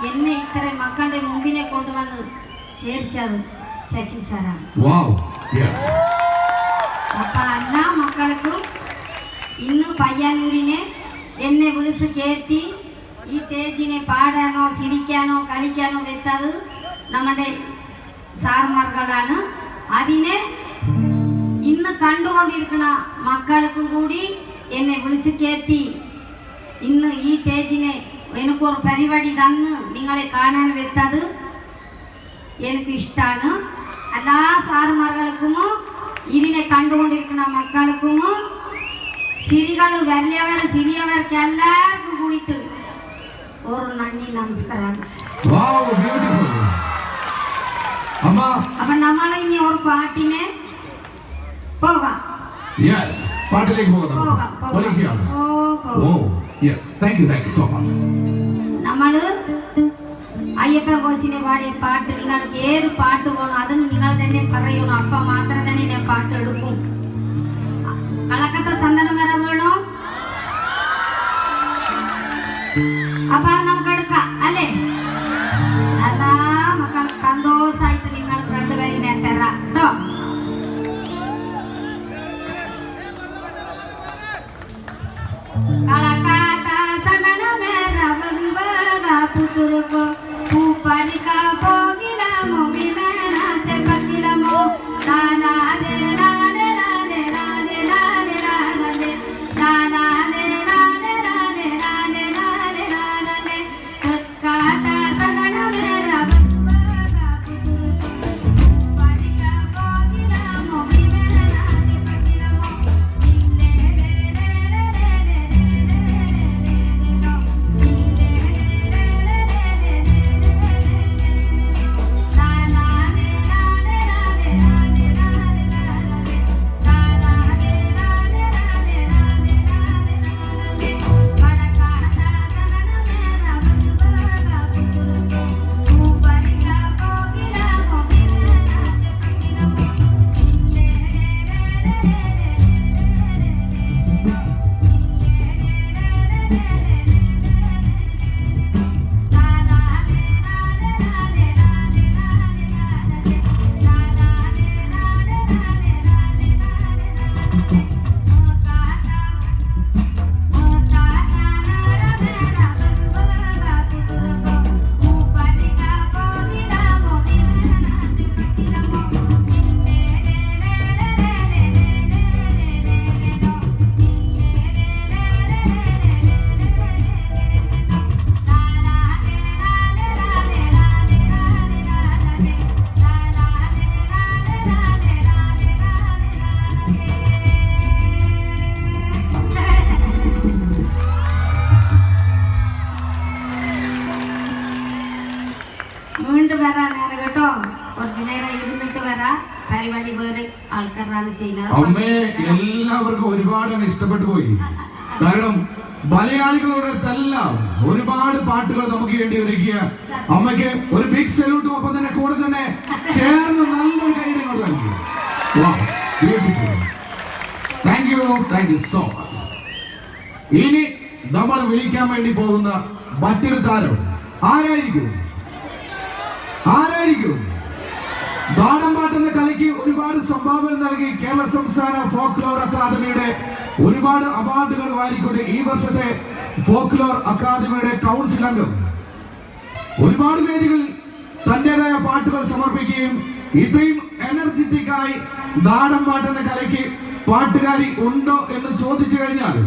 എന്നെ ഇത്ര മക്കളുടെ മുമ്പിനെ കൊണ്ടുവന്ന് ചേർച്ചത് ശശി സാറാണ്. അപ്പൊ എല്ലാ മക്കൾക്കും ഇന്ന് പയ്യന്നൂരിനെ എന്നെ വിളിച്ച് കയറ്റി ഈ സ്റ്റേജിനെ പാടാനോ ചിരിക്കാനോ കളിക്കാനോ വെച്ചത് നമ്മുടെ സാർമാർകളാണ്. അതിനെ ഇന്ന് കണ്ടുകൊണ്ടിരിക്കുന്ന മക്കൾക്കും കൂടി എന്നെ വിളിച്ച് കയറ്റി ഇന്ന് ഈ സ്റ്റേജിനെ എനിക്കൊരു പരിപാടി തന്ന് നിങ്ങളെ കാണാൻ വെച്ചത് എനിക്ക് ഇഷ്ടമാണ്. എല്ലാ സാറുമാർക്കും ഇതിനെ കണ്ടുകൊണ്ടിരിക്കുന്ന മക്കൾക്കും ചിരികൾ വലിയവർ ചെറിയവർക്ക് എല്ലാവർക്കും കൂടിയിട്ട് ഒരു നന്ദി നമസ്കാരം. അപ്പൊ നമ്മൾ ഇനി ഒരു പാട്ടിനെ പോകാം. നമ്മള് അയ്യപ്പ കോശിനെ പാടിയ പാട്ട് നിങ്ങൾക്ക് ഏത് പാട്ട് വേണം അതിന് നിങ്ങൾ തന്നെ പറയണം. അപ്പൊ മാത്രം തന്നെ ഞാൻ പാട്ട് എടുക്കും. കളക്കത്തെ സന്തനം വരെ വേണോ? അപ്പൊ നമുക്ക് എടുക്കാം അല്ലേ? എല്ലാ മക്കൾ സന്തോഷായിട്ട് നിങ്ങൾ രണ്ടുപേരും ഞാൻ തരാം കേട്ടോ. ആൾക്കാരാണ് ചെയ്യുന്നത്. അമ്മേ എല്ലാവർക്കും ഒരുപാട് ഇഷ്ടപ്പെട്ടു പോയി. കാരണം മലയാളികളോടത്തെല്ലാം ഒരുപാട് പാട്ടുകൾ നമുക്ക് വേണ്ടി ഒരുക്കിയ അമ്മയ്ക്ക് ഒരു ബിഗ് സല്യൂട്ടും ഒപ്പം തന്നെ കൂടെ തന്നെ ചേർന്ന് നല്ലൊരു കൈഡിങ്ങൾ നൽകി. Thank you so much. ഇനി നമ്മൾ വിളിക്കാൻ വേണ്ടി പോകുന്ന മറ്റൊരു താരം ആരായിരിക്കും? നാടൻപാട്ട് എന്ന കലയ്ക്ക് ഒരുപാട് സംഭാവന നൽകി കേരള സംസ്ഥാന ഫോക്ലോർ അക്കാദമിയുടെ ഒരുപാട് അവാർഡുകൾ വാരിക്കൊണ്ട് ഈ വർഷത്തെ ഫോക്ലോർ അക്കാദമിയുടെ കൗൺസിൽ അംഗം ഒരുപാട് വേദികളിൽ തന്റേതായ പാട്ടുകൾ സമർപ്പിക്കുകയും ഇത്രയും എനർജറ്റിക് ആയി നാടൻപാട്ട് എന്ന കലയ്ക്ക് പാട്ടുകാരി ഉണ്ടോ എന്ന് ചോദിച്ചു കഴിഞ്ഞാൽ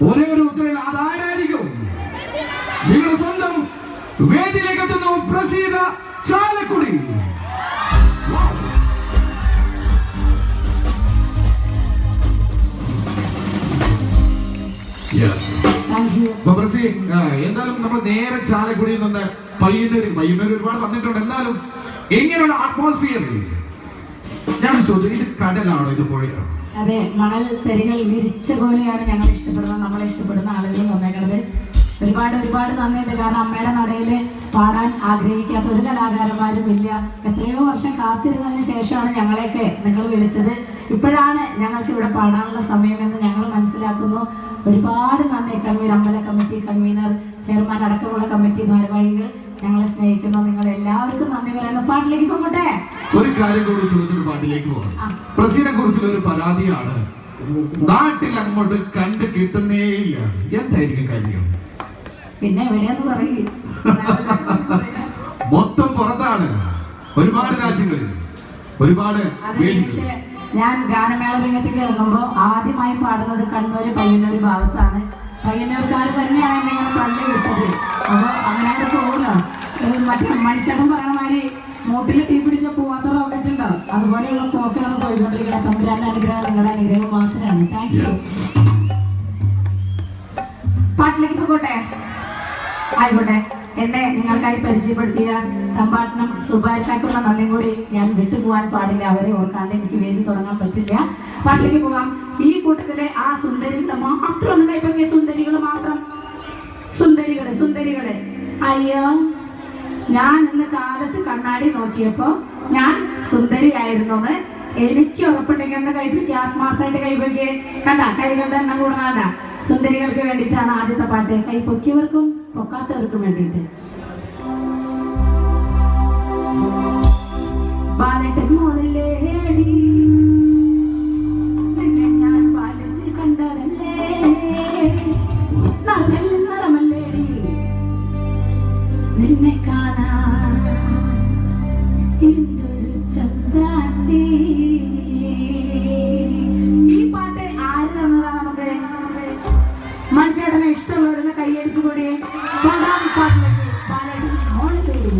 ഒരേ ഒരു ഉത്തരം ആരായിരിക്കും? നിങ്ങളുടെ സ്വന്തം വേദിയിലേക്ക് എത്തുന്നു പ്രസീത ചാലക്കുടി. എന്തായാലും നമ്മൾ നേരെ ചാലക്കുടിയിൽ നിന്ന് പയ്യന്നൂർ ഒരുപാട് വന്നിട്ടുണ്ട്. എന്നാലും എങ്ങനെയുള്ള അറ്റ്മോസ്ഫിയർ ഞാൻ ചോദിച്ചു, ഇത് കടലാണോ ഇത് പുഴയാണോ? അതെ, മണൽ തരികൾ വിരിച്ച പോലെയാണ് ഞങ്ങൾ ഇഷ്ടപ്പെടുന്നത്, നമ്മളെ ഇഷ്ടപ്പെടുന്ന ആളുകൾ വന്നേക്കണത്. ഒരുപാട് നന്ദിയുണ്ട്. കാരണം അമ്മയുടെ നടയിൽ പാടാൻ ആഗ്രഹിക്കാത്ത ഒരു കലാകാരന്മാരും ഇല്ല. എത്രയോ വർഷം കാത്തിരുന്നതിന് ശേഷമാണ് ഞങ്ങളെയൊക്കെ നിങ്ങൾ വിളിച്ചത്. ഇപ്പോഴാണ് ഞങ്ങൾക്ക് ഇവിടെ പാടാനുള്ള സമയമെന്ന് ഞങ്ങൾ മനസ്സിലാക്കുന്നു. ഒരുപാട് നന്ദി. കൺവീനർ, അമ്പല കമ്മിറ്റി കൺവീനർ, ചെയർമാൻ അടക്കമുള്ള കമ്മിറ്റി ഭാരവാഹികൾ, ഞങ്ങളെ സ്നേഹിക്കുന്ന നിങ്ങൾ എല്ലാവർക്കും നന്ദി പറയുന്നു. പാട്ടിലേക്ക് പോകട്ടെ. ഒരു കാര്യം കൂടി ചോദിച്ചിട്ട് പാട്ടിലേക്ക് പോകാം. പ്രസീനെ കുറിച്ചുള്ള ഒരു പരാതിയാണ്, നാട്ടിൽ അങ്ങോട്ട് കണ്ടു കിട്ടുന്നേയില്ല. എന്തായിരിക്കും കാര്യം? പിന്നെ എവിടെയാന്ന് പറയും, മൊത്തം പുറത്താണ്, ഒരുപാട് രാജ്യങ്ങളിൽ ഒരുപാട്. ഞാൻ ഗാനമേള രംഗത്തേക്ക് ഇറങ്ങുമ്പോൾ ആദ്യമായി പാടുന്നത് കണ്ണൂർ പയ്യന്നൂർ ഭാഗത്താണ്. പയ്യന്നൂർക്കാർ തന്നെയാണ് എന്നെ ഇങ്ങനെ തള്ളി വിട്ടത്. അപ്പോൾ അങ്ങനെ പോകുമല്ലോ. മറ്റേ മനുഷ്യൻ പറയണ മാതിരി മൂട്ടിൽ തീ പിടിച്ച പോവാത്ത റോക്കറ്റ് ഉണ്ടോ, അതുപോലെയുള്ള പോക്കാണ് പോയിക്കൊണ്ടിരിക്കുന്നത്. തമ്പുരാന്റെ അനുഗ്രഹം നിങ്ങളുടെ അനുഗ്രഹം മാത്രമാണ്. Thank you. പാട്ടിലേക്ക് പോകട്ടെ. ആയിക്കോട്ടെ. എന്നെ നിങ്ങൾക്കായി പരിചയപ്പെടുത്തിയ തമ്പാട്ടനും സുഭാഷാക്കുള്ള നന്ദിയും കൂടി ഞാൻ വിട്ടുപോകാൻ പാടില്ല. അവരെ ഓർക്കാണ്ട് എനിക്ക് വേദി തുടങ്ങാൻ പറ്റില്ല. പാട്ടിലേക്ക് പോകാം. ഈ കൂട്ടത്തിലെ ആ സുന്ദരികളെ മാത്രം ഒന്ന് കൈപ്പറ്റിയ സുന്ദരികൾ മാത്രം. സുന്ദരികള് അയ്യോ, ഞാൻ ഇന്ന് കാലത്ത് കണ്ണാടി നോക്കിയപ്പോ ഞാൻ സുന്ദരിയായിരുന്നെന്ന് എനിക്ക് ഉറപ്പുണ്ടെങ്കിൽ എന്നെ കൈപ്പിക്ക്, ആത്മാർത്ഥമായിട്ട് കൈപ്പിക്ക്. കണ്ട കൈകളുടെ എണ്ണം കൂടാണ്ട. സുന്ദരികൾക്ക് വേണ്ടിയിട്ടാണ് ആദ്യത്തെ പാട്ട്. കൈ പൊക്കിയവർക്കും പൊക്കാത്തവർക്കും വേണ്ടിയിട്ട്. ബാലട്ടൻ മോളിലേടി ഞാൻ ബാല്യത്തിൽ കണ്ടതല്ലേ, നിറമല്ലേടി നിന്നെ കാണാൻ എന്തൊരു ചന്ദാണ്ടി. ഈ പാട്ട് ആര് തന്നതാ നമുക്ക്? മനുഷ്യനെ ഇഷ്ടമുള്ളവരുടെ കൈയടിച്ചു കൂടിയേ. പാട്ടിലേക്ക് ബാലട്ടൻ മോളിലേടി.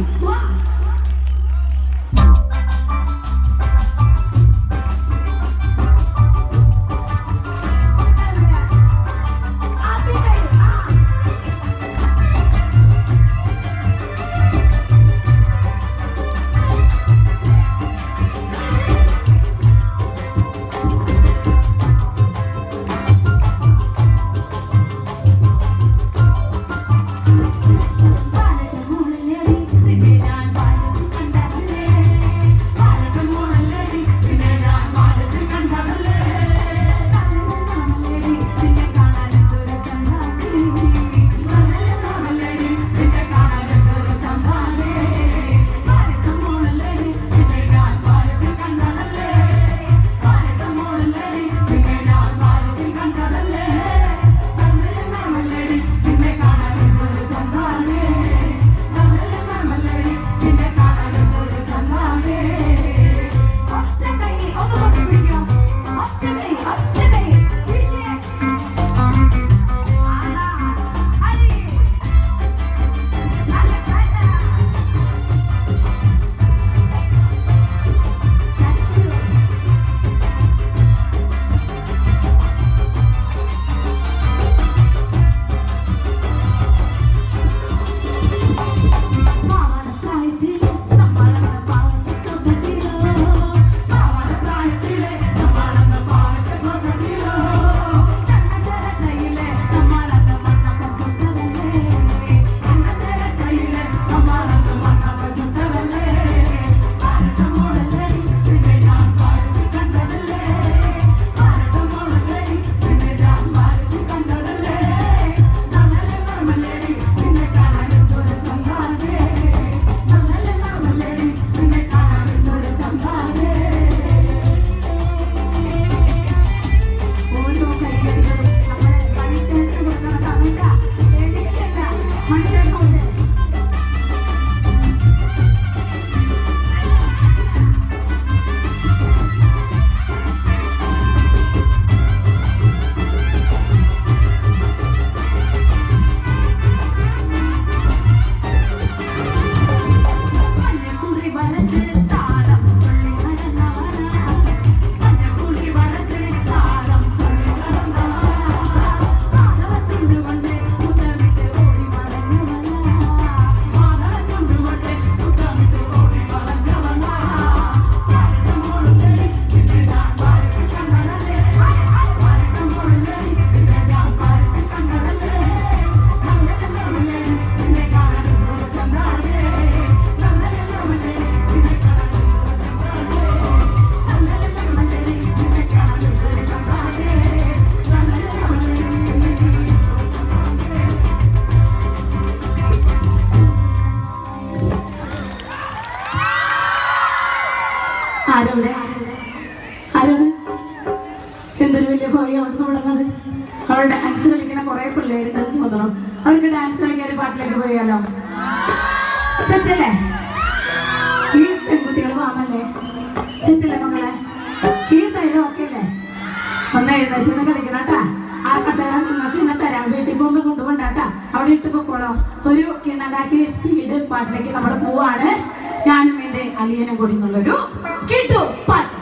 പിള്ളേരുണ്ടെന്ന് തോന്നണം. അവർക്ക് ഡാൻസ് കളിക്കാൻ ഒരു പാട്ടിലേക്ക് പോയാലോ? സെറ്റല്ലേ? ഈ പെൺകുട്ടികൾ വാമല്ലേ? സെറ്റല്ലേ മക്കളെ? ഈ സൈഡ് ഓക്കെ അല്ലേ? ഒന്ന് എഴുന്നേറ്റ് കളിക്കണം കേട്ടാ. ആ കസേര നിങ്ങൾക്ക് ഇന്ന് തരാം. വീട്ടിൽ പോകുമ്പോൾ കൊണ്ടുപോണ്ടാട്ടാ. അവിടെ ഇട്ട് പൊക്കോളോ. ഒരു കിണ്ണകാച്ചി സ്പീഡ് പാട്ടിലേക്ക് നമ്മൾ പോവാണ്. ഞാനും എൻ്റെ അലിയനും കൂടി എന്നുള്ളൊരു കിട്ടു പാട്ട്.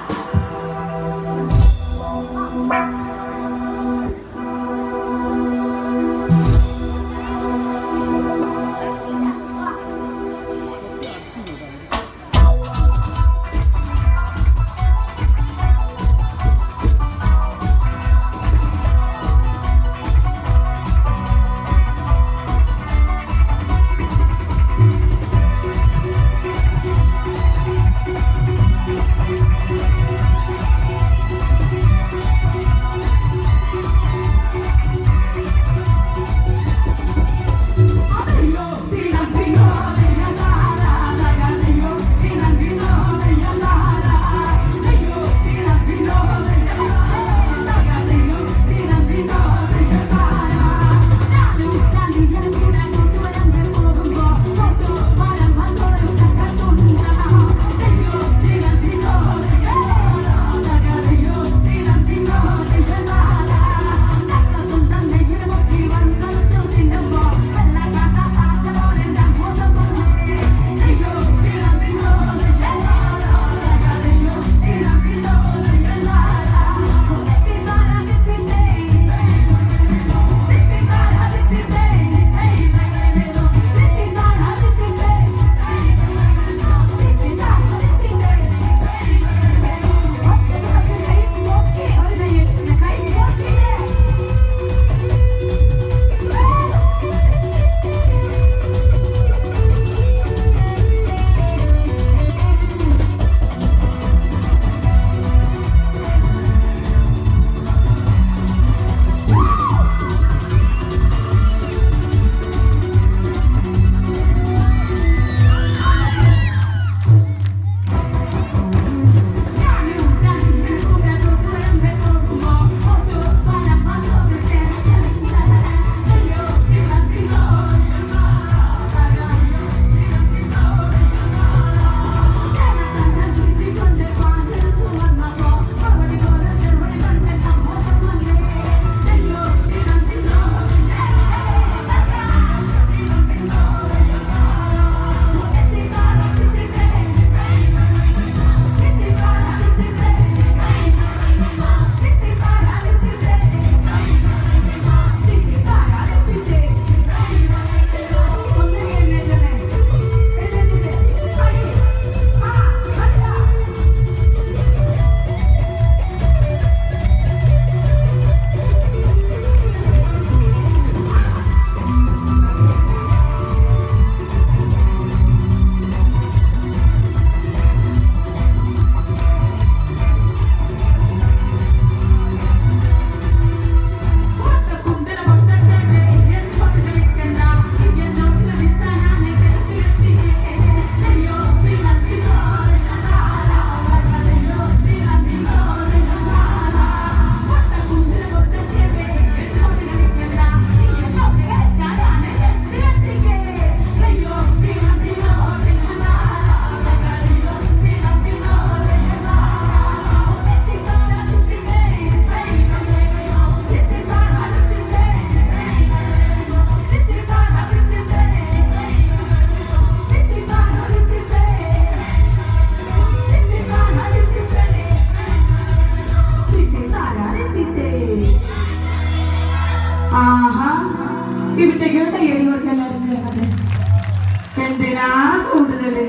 എന്തിനാ കൂടുതല്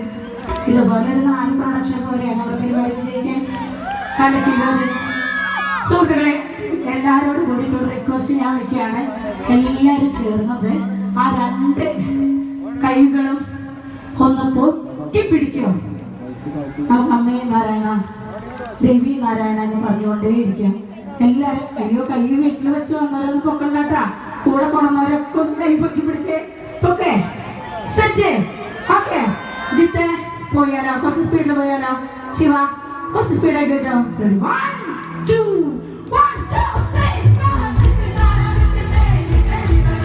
ഇതുപോലെ ഒരു 4 പ്രൊഡക്ഷൻ പോലെ നമ്മുടെ പരിപാടി വിജയിക്കാൻ കണ്ടിട്ടുള്ളത്. സുഹൃത്തുക്കളെ, എല്ലാവരോടും കൂടി ഒരു റിക്വസ്റ്റ് ഞാൻ വെക്കുകയാണ്. എല്ലാവരും ചേർന്നത് ആ 2 കൈകളും ഒന്ന് പൊക്കിപ്പിടിക്കണം. നമുക്ക് അമ്മേ നാരായണ, ദേവി നാരായണ എന്ന് പറഞ്ഞുകൊണ്ടേയിരിക്കാം. എല്ലാരും അയ്യോ കൈ വീട്ടിൽ വെച്ച് വന്നവരൊന്നും പൊക്കണ്ടാട്ടാ, കൂടെ കൊണ്ടുവന്നവരൊക്കെ ഒന്ന് കൈ പൊക്കി പിടിച്ചേ. Okay set. ഓക്കെ ജിത്തെ പോയാലോ? കുറച്ച് സ്പീഡിൽ പോയാലോ? ശിവ കുറച്ച് സ്പീഡായിട്ട് വെച്ചോ. 1 2 1 2 3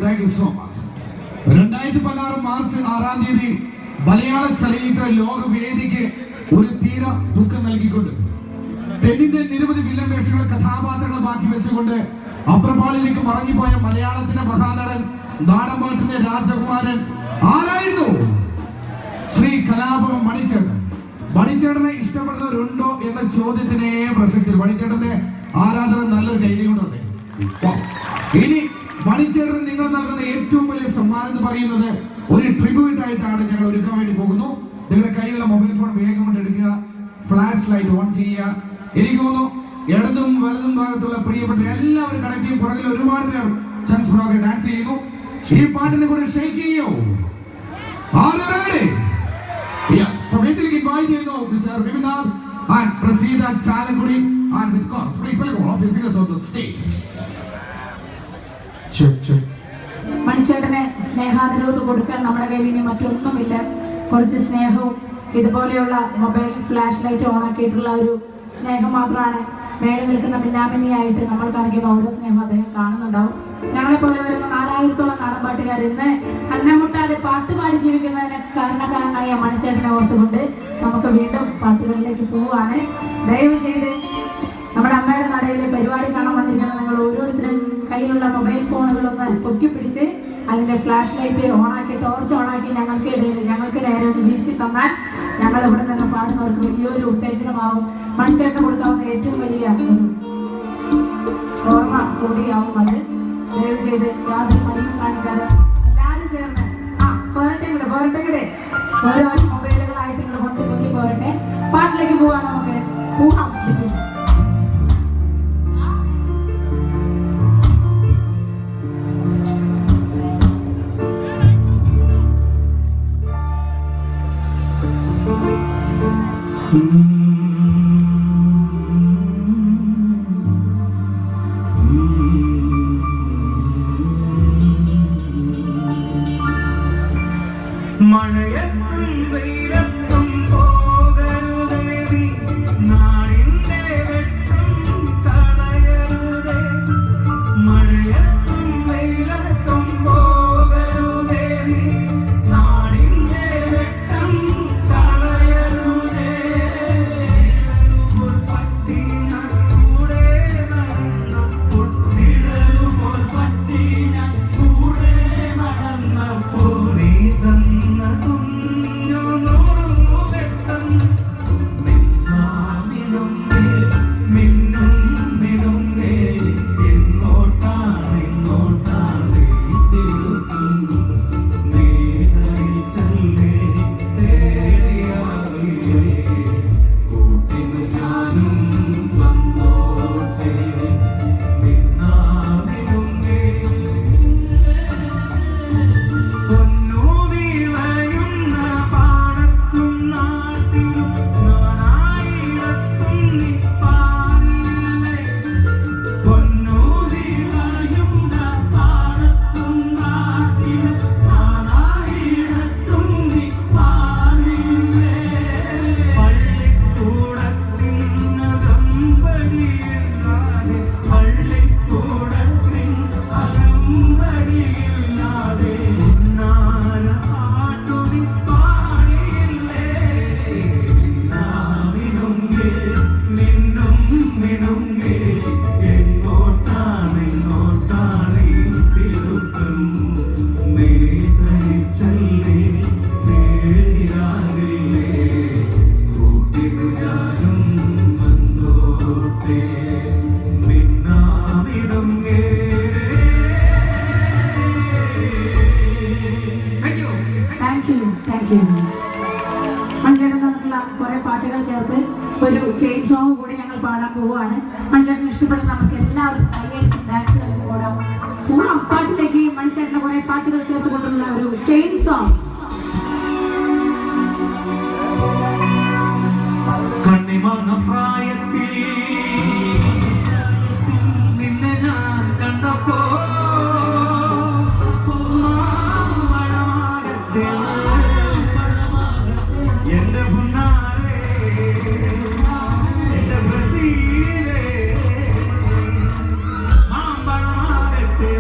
Thank you so much. 2016 March 6-ാം തീയതി മലയാള ചലച്ചിത്ര ലോകവേദിക്ക് ഒരു തീര ദുഃഖം നൽകിക്കൊണ്ട് തെന്നിന്റെ നിരവധി വില്ലൻ വേഷങ്ങൾ കഥാപാത്രങ്ങൾ ബാക്കി വെച്ചുകൊണ്ട് അപ്രപാളിലേക്ക് മറങ്ങിപ്പോയ മലയാളത്തിന്റെ മഹാനടൻ നാടൻപാട്ടിന്റെ രാജകുമാരൻ ആരായിരുന്നു? ശ്രീ കലാഭവൻ മണിച്ചേട്ടൻ. മണിച്ചേട്ടനെ ഇഷ്ടപ്പെടുന്നവരുണ്ടോ എന്ന ചോദ്യത്തിനെ പ്രസക്തി. മണിച്ചേട്ടന്റെ ആരാധന നല്ലൊരു കൈകൊണ്ട് വന്നേ. ഇനി മണിച്ചേട്ടൻ നിങ്ങൾ നൽകുന്ന ഏറ്റവും വലിയ സമ്മാനം എന്ന് പറയുന്നത് ഒരു ട്രിബ്യൂട്ട് ആയിട്ടാണ് ഞങ്ങൾ ഒരുക്കാൻ വേണ്ടി പോകുന്നു. നിങ്ങളുടെ കയ്യിലുള്ള മൊബൈൽ ഫോൺ വേഗം കൊണ്ട് എടുക്കുക, ഫ്ലാഷ് ലൈറ്റ് ഓൺ ചെയ്യുക. എനിക്ക് തോന്നുന്നു ഇടതും വലതും ഭാഗത്തുള്ള പ്രിയപ്പെട്ട എല്ലാവരും കണക്ട് ചെയ്യും. പുറകിൽ ഒരുപാട് പേർ ചാൻസ് ഫ്രോക്ക് ഡാൻസ് ചെയ്യുന്നു. ഈ പാട്ടിനെ കൂടെ ഷെയ്ക്ക് ചെയ്യോ? Yes, വേദിയിലേക്ക് ഇൻവൈറ്റ് ചെയ്യുന്നു mister Vivinath and Praseeda Chalakudy and with course please welcome all the singers on the stage. മണിച്ചേട്ടനെ സ്നേഹാദരവ് കൊടുക്കാൻ നമ്മുടെ കയ്യിൽ ഇനി മറ്റൊന്നുമില്ല. കുറച്ച് സ്നേഹവും ഇതുപോലെയുള്ള മൊബൈൽ ഫ്ലാഷ് ലൈറ്റ് ഓണാക്കിയിട്ടുള്ള ഒരു സ്നേഹം മാത്രമാണ് മേളിൽ നിൽക്കുന്ന മിന്നാമിന്നിയായിട്ട് നമ്മൾ കാണിക്കുന്ന ഓരോ സ്നേഹം അദ്ദേഹം കാണുന്നുണ്ടാവും. ഞങ്ങളെപ്പോലെ വരുന്ന 4000-ഓളം നാടൻപാട്ടുകാർ ഇന്ന് അന്നമുട്ടാതെ പാട്ട് പാടി ജീവിക്കുന്നതിന് കാരണക്കാരനായ മണിച്ചേട്ടനെ ഓർത്തുകൊണ്ട് നമുക്ക് വീണ്ടും പാട്ടുകളിലേക്ക് പോവുകയാണ്. ദയവ് ചെയ്ത് നമ്മുടെ അമ്മയുടെ നടയിലെ പരിപാടി കാണാൻ വന്നിരിക്കുന്ന നിങ്ങൾ ഓരോരുത്തരും കയ്യിലുള്ള മൊബൈൽ ഫോണുകളൊന്ന് പൊക്കി പിടിച്ച് അതിൻ്റെ ഫ്ലാഷ് ലൈറ്റ് ഓണാക്കി ടോർച്ച് ഓണാക്കി ഞങ്ങൾക്ക് നേരെ ഒന്ന് വീശി തന്നാൽ ഞങ്ങൾ ഇവിടെ നിന്ന് പാടുന്നവർക്ക് വലിയൊരു ഉത്തേജനമാവും. മണിച്ചേട്ടന് കൊടുക്കാവുന്ന ഏറ്റവും വലിയ ഒരു ഓർമ്മ കൂടിയാവും അത്. ദയവ് ചെയ്ത് യാതൊരു മടിയും കാണിക്കാതെ എല്ലാവരും ചേർന്ന് പോരട്ടെ ഓരോ മൊബൈലുകളായിട്ട് നിങ്ങൾ പൊക്കി പോരട്ടെ. പാട്ടിലേക്ക് പോകാൻ നമുക്ക് പോകാം. മഴയത്തും വെയിലത്തും പോകരുതേ, നാടിന്റെ വെട്ടം കളയരുതേ. മഴയത്തും വെയിലത്തും പോകരുതേ, നാടിന്റെ വെട്ടം കളയരുതേ. Thank you. മണിച്ചേട്ടൻ തന്നിട്ടുള്ള കുറെ പാട്ടുകൾ ചേർത്ത് ഒരു ചെയിൻ സോങ് കൂടി ഞങ്ങൾ പാടാൻ പോവുകയാണ്. മണിച്ചേട്ടന് ഇഷ്ടപ്പെടുന്ന നമുക്ക് എല്ലാവർക്കും കൈയടിച്ച് ഡാൻസ് കളിച്ച് പോടാം. പാട്ടിലേക്ക് മണിച്ചേട്ടന് കുറെ പാട്ടുകൾ ചേർത്ത് കൊണ്ടുള്ള ഒരു ചെയിൻ സോങ്. കണ്ണിമാങ്ങ പ്രായത്തിൽ നിന്നെ ഞാൻ കണ്ടപ്പോ എന്റെ മുന്നാലെ എന്റെ ബ്രസീലെ മാമ്പഴമാകട്ടെ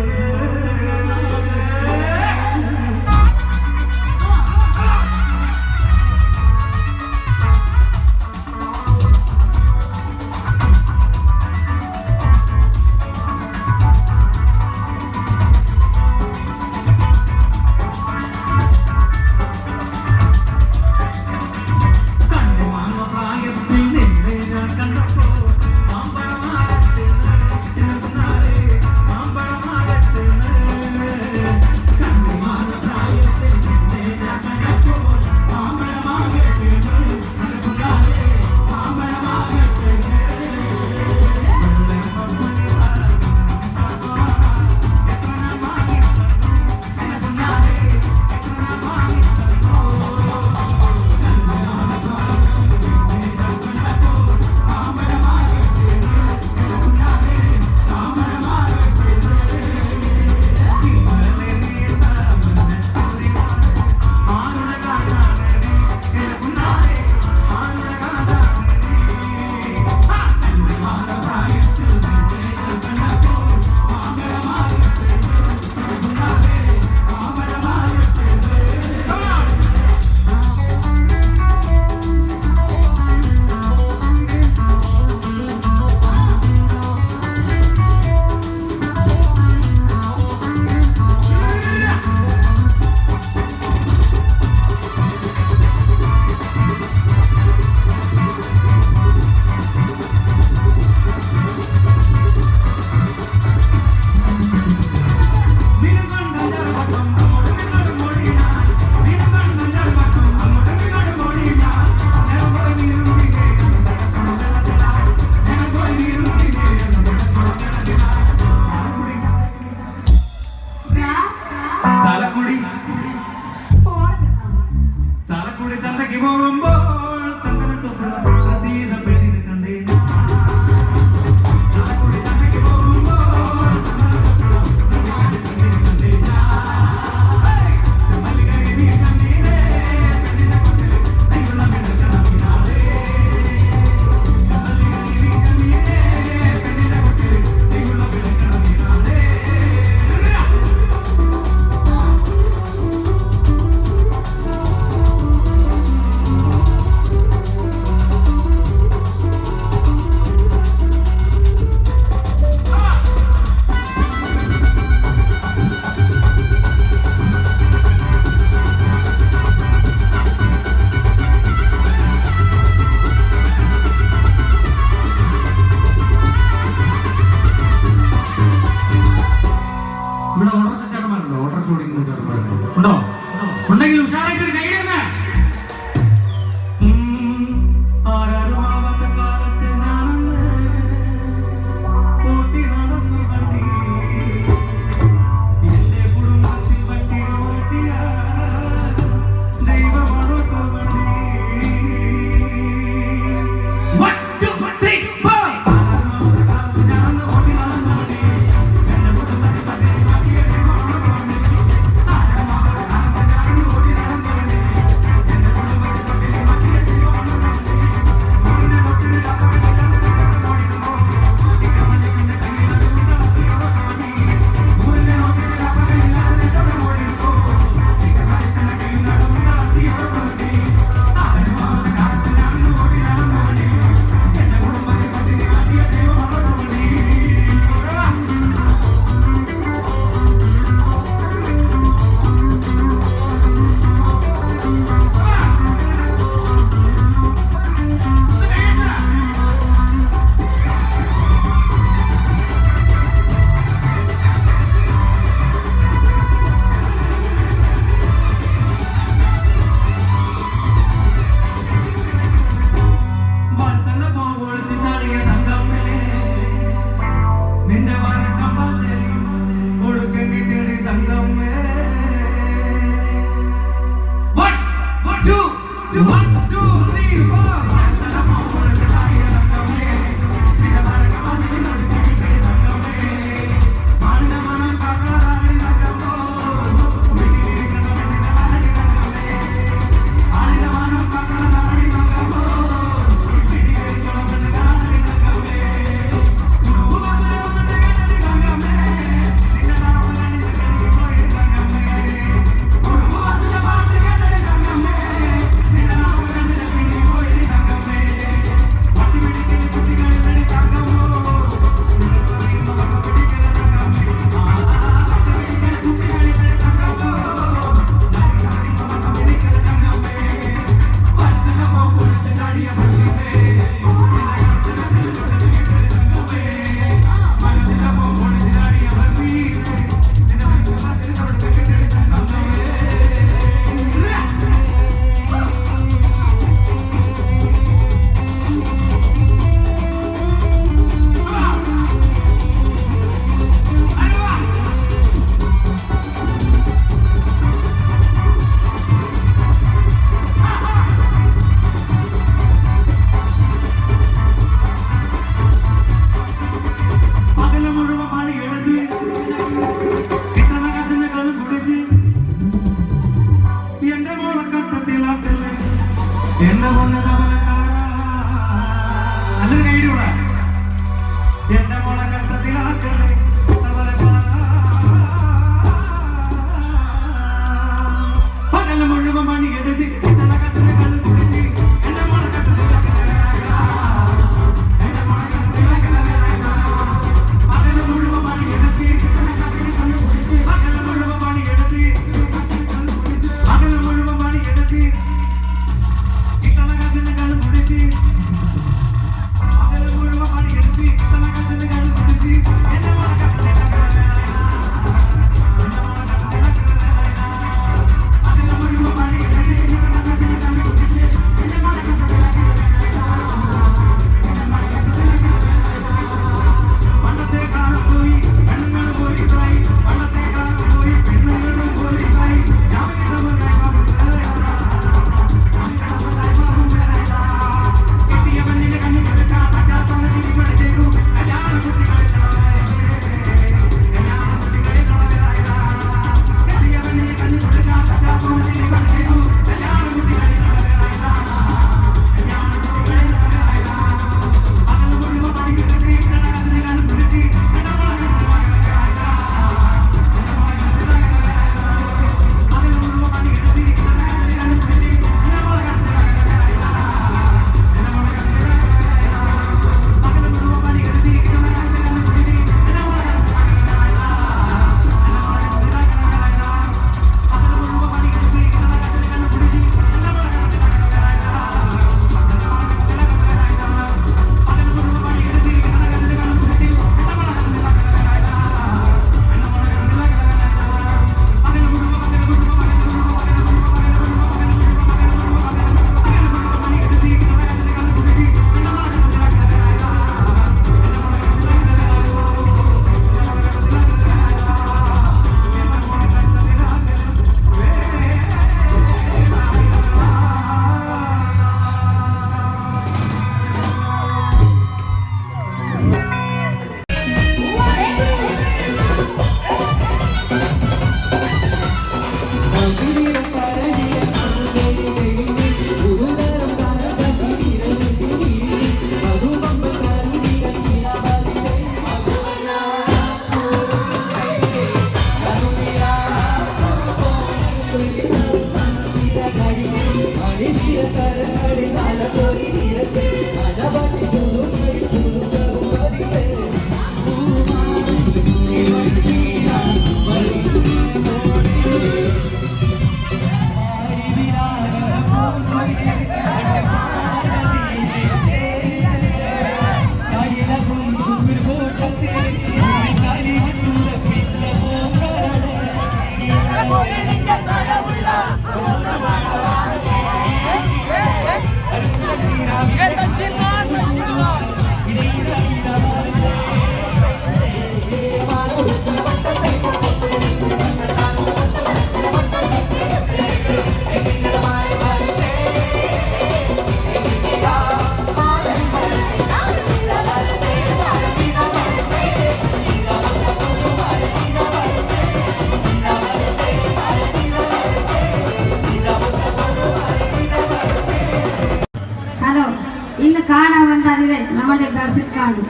നമ്മുടെ ബസിക്കാണ്.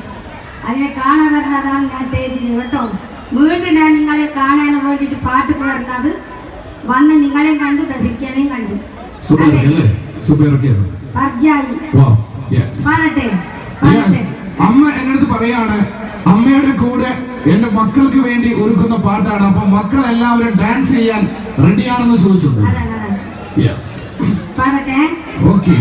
അതിനെ കാണാൻ വരുന്നതാണ് ഞാൻ സ്റ്റേജിൽ കേട്ടോ. വീണ്ടും ഞാൻ നിങ്ങളെ കാണാൻ വേണ്ടിയിട്ട് പാട്ട് വരുന്നത് വന്ന് നിങ്ങളെയും കണ്ടു ബസിക്കാനെയും കണ്ടു. പാടട്ടെ. അമ്മ എന്നടുത്ത് പറയാണ്, അമ്മയുടെ കൂടെ എന്റെ മക്കൾക്ക് വേണ്ടി ഒരുക്കുന്ന പാട്ടാണ്. അപ്പൊ മക്കൾ എല്ലാവരും ഡാൻസ് ചെയ്യാൻ റെഡിയാണെന്ന് ചോദിച്ചിട്ടുണ്ട്. പാടട്ടെ. ഓക്കെ.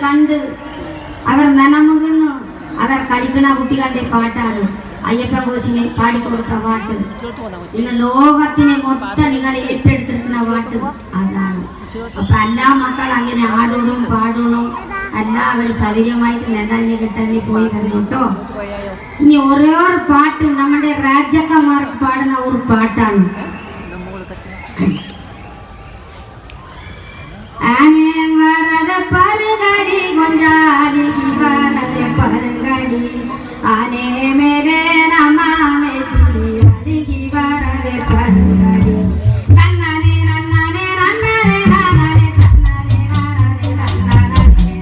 കണ്ട് അവർ മനമുകുന്നു. അവർ കളിക്കണ കുട്ടികളുടെ പാട്ടാണ് അയ്യപ്പൻ കോശിനെ പാടിക്കൊടുത്ത പാട്ട്. ഇന്ന് ലോകത്തിനെ മൊത്തം നിങ്ങൾ ഏറ്റെടുത്തിരിക്കുന്ന പാട്ട് അതാണ്. അപ്പൊ എല്ലാ മക്കൾ അങ്ങനെ ആടണം പാടണം, എല്ലാവരും സൗകര്യമായിട്ട് നെതാഞ്ഞ് കിട്ടാൻ പോയി വരണം കേട്ടോ. ഇനി ഓരോ പാട്ട് നമ്മുടെ രാജാക്കന്മാർക്ക് പാടുന്ന ഒരു പാട്ടാണ്. ആനെ വരദ പരഗടി ഗൊഞ്ചാരി വരദ പരഗടി ആനെ മേരെ നമാമേ തിരി വരദ പരഗടി നന്നനെ നന്നനെ നന്നനെ നന്നനെ നന്നനെ നന്നനെ നന്നനെ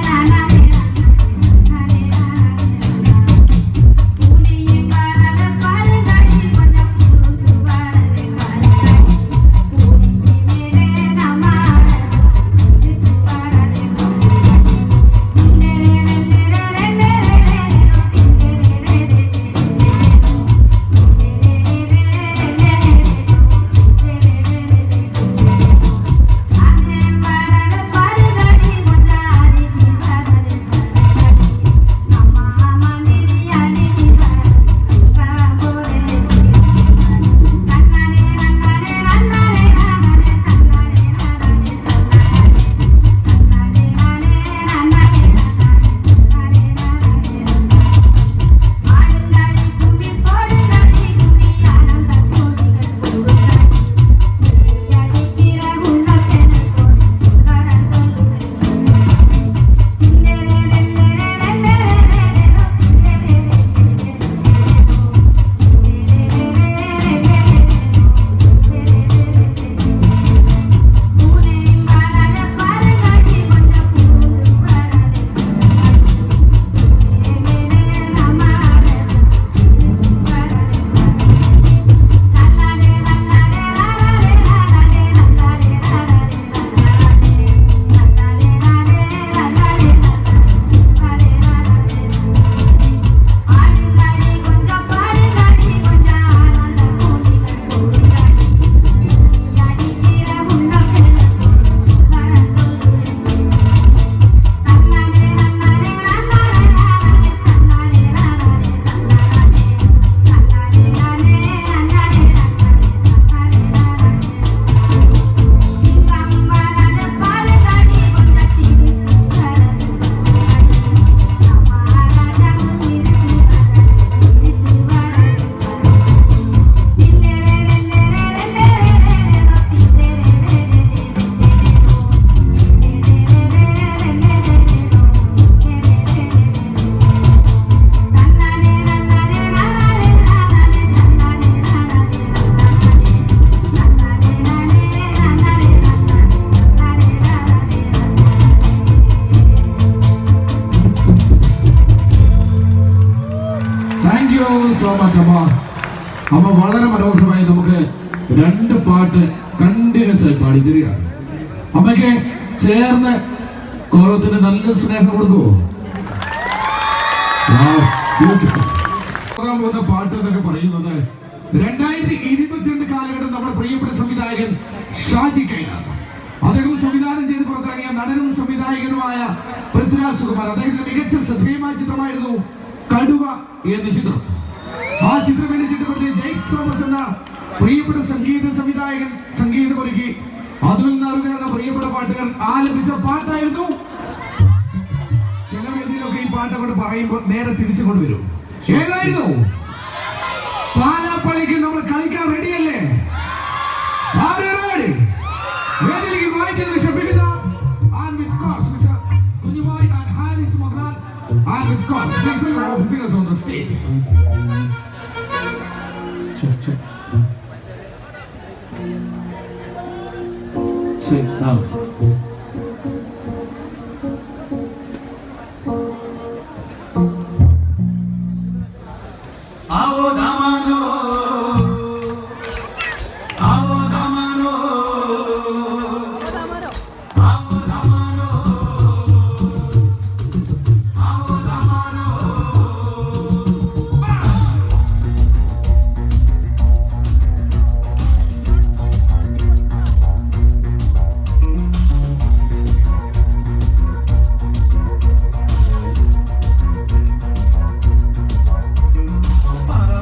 നന്നനെ നന്നനെ പൂനി വരദ പരഗടി ഗൊഞ്ചാരി താങ്ക് യു സോ മച്ച് അമ്മ. അമ്മ വളരെ മനോഹരമായി നമുക്ക് 2 പാട്ട് കണ്ടിന്യൂസ് ആയി പാടി തരികയാണ്. അമ്മയ്ക്ക് ചേർന്ന് കോലത്തിന് നല്ല സ്നേഹം കൊടുക്കുമോ? പോകാൻ പോകുന്ന പാട്ട് എന്നൊക്കെ പറയുന്നത് 2022 കാലഘട്ടം നമ്മുടെ പ്രിയപ്പെട്ട സംവിധായകൻ ഷാജി കൈലാസ്, അദ്ദേഹം സംവിധാനം ചെയ്ത് പുറത്തിറങ്ങിയ നടനും സംവിധായകനുമായ പൃഥ്വിരാജ് സുകുമാർ, അദ്ദേഹത്തിന്റെ മികച്ച ശ്രദ്ധേയമായ ചിത്രമായിരുന്നു കടുവ എന്ന ചിത്രം. ആ ചിത്രം വേണ്ടി ചിട്ടപ്പെടുത്തിയ ജെയ്ക്സ് തോമസ് എന്ന പ്രിയപ്പെട്ട സംഗീത സംവിധായകൻ സംഗീതമൊരുക്കി അതുൽ നാറുകാർ എന്ന പ്രിയപ്പെട്ട പാട്ടുകാരൻ ആലപിച്ച പാട്ടായിരുന്നു. ചില വേദിയിലൊക്കെ ഈ പാട്ട് കൊണ്ട് പറയുമ്പോൾ നേരെ തിരിച്ചു കൊണ്ടുവരും. ഏതായിരുന്നു? പാലാപ്പള്ളിക്ക് നമ്മൾ കളിക്കാൻ റെഡിയല്ലേ? വേദിയിലേക്ക് വായിച്ചതിന് ക്ഷമിക്കുക. And with course, Mr. Kunyubai and Haris Modran, and with course, please welcome our singers on the stage. Check out. Awo damano, awo damano, awo damano, awo damano. Para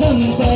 സംസാര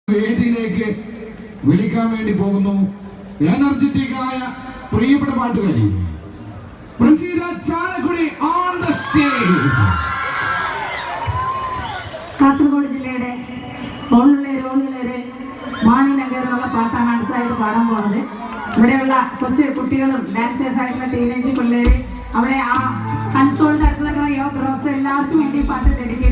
വേദിയിലേക്ക് വിളിക്കാൻ വേണ്ടി പോകുന്നു എനർജറ്റിക്കായ പ്രിയപ്പെട്ട പാട്ടുകാരി Praseetha Chalakudy on the stage. Kasaragod ജില്ലയുടെ ഓണുള്ളേര് മാണിനഗർ എന്നുള്ള പാട്ടാണ് അടുത്തതായിട്ട് പാടാൻ പോകുന്നത്. ഇവിടെയുള്ള കൊച്ചു കുട്ടികളും ഡാൻസേഴ്സ് ആയിട്ടുള്ള ടീനേജ് പിള്ളേര് അവിടെ ആ കൺസോളിന്റെ അടുത്ത് നിൽക്കുന്ന യോ ബ്രോസ് എല്ലാവർക്കും വേണ്ടി പാട്ട് ഡെഡിക്കേറ്റ്